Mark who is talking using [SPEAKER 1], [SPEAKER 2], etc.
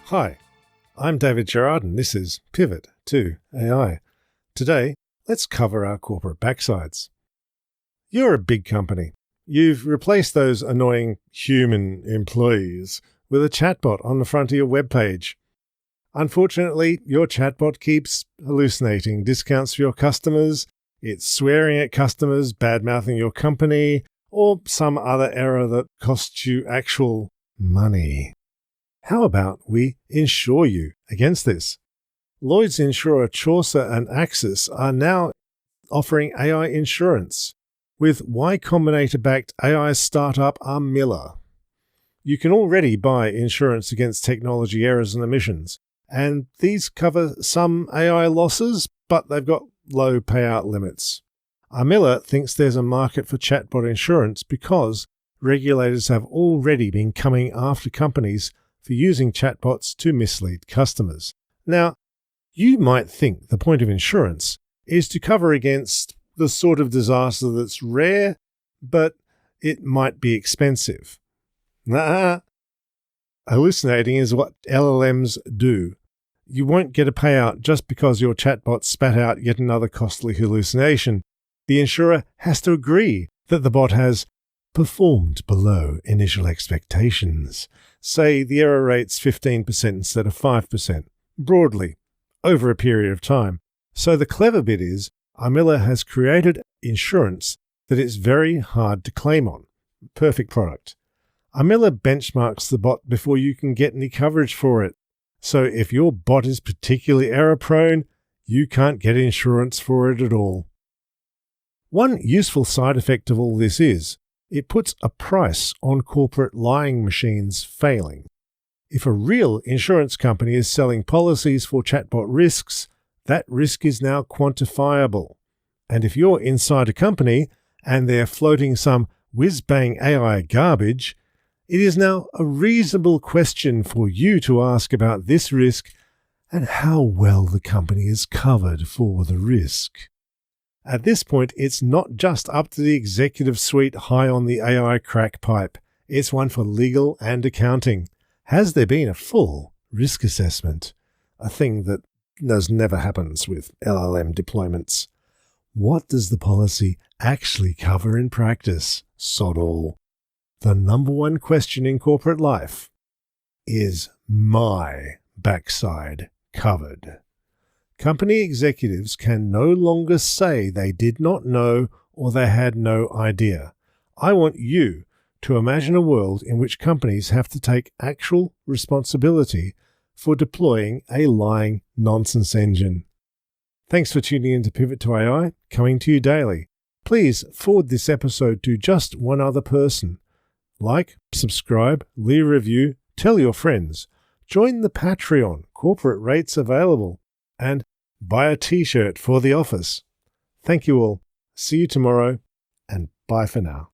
[SPEAKER 1] Hi, I'm David Gerard and this is Pivot to AI. Today, let's cover our corporate backsides. You're a big company. You've replaced those annoying human employees with a chatbot on the front of your webpage. Unfortunately, your chatbot keeps hallucinating discounts for your customers, it's swearing at customers, bad-mouthing your company, or some other error that costs you actual money. How about we insure you against this? Lloyd's insurer Chaucer and Axis are now offering AI insurance with Y Combinator-backed AI startup Miller. You can already buy insurance against technology errors and omissions, and these cover some AI losses, but they've got low payout limits. Miller thinks there's a market for chatbot insurance because regulators have already been coming after companies for using chatbots to mislead customers. Now, you might think the point of insurance is to cover against the sort of disaster that's rare, but it might be expensive. Nah. Hallucinating is what LLMs do. You won't get a payout just because your chatbot spat out yet another costly hallucination. The insurer has to agree that the bot has performed below initial expectations. Say the error rate's 15% instead of 5%, broadly, over a period of time. So the clever bit is, Miller has created insurance that it's very hard to claim on. Perfect product. Miller benchmarks the bot before you can get any coverage for it. So if your bot is particularly error-prone, you can't get insurance for it at all. One useful side effect of all this is, it puts a price on corporate lying machines failing. If a real insurance company is selling policies for chatbot risks, that risk is now quantifiable. And if you're inside a company and they're floating some whiz-bang AI garbage, it is now a reasonable question for you to ask about this risk and how well the company is covered for the risk. At this point, it's not just up to the executive suite high on the AI crack pipe. It's one for legal and accounting. Has there been a full risk assessment? A thing that never happens with LLM deployments. What does the policy actually cover in practice? Sod all. The number one question in corporate life is my backside covered? Company executives can no longer say they did not know or they had no idea. I want you to imagine a world in which companies have to take actual responsibility for deploying a lying nonsense engine. Thanks for tuning in to Pivot to AI, coming to you daily. Please forward this episode to just one other person. Like, subscribe, leave a review, tell your friends. Join the Patreon, corporate rates available, and buy a t-shirt for the office. Thank you all. See you tomorrow, and bye for now.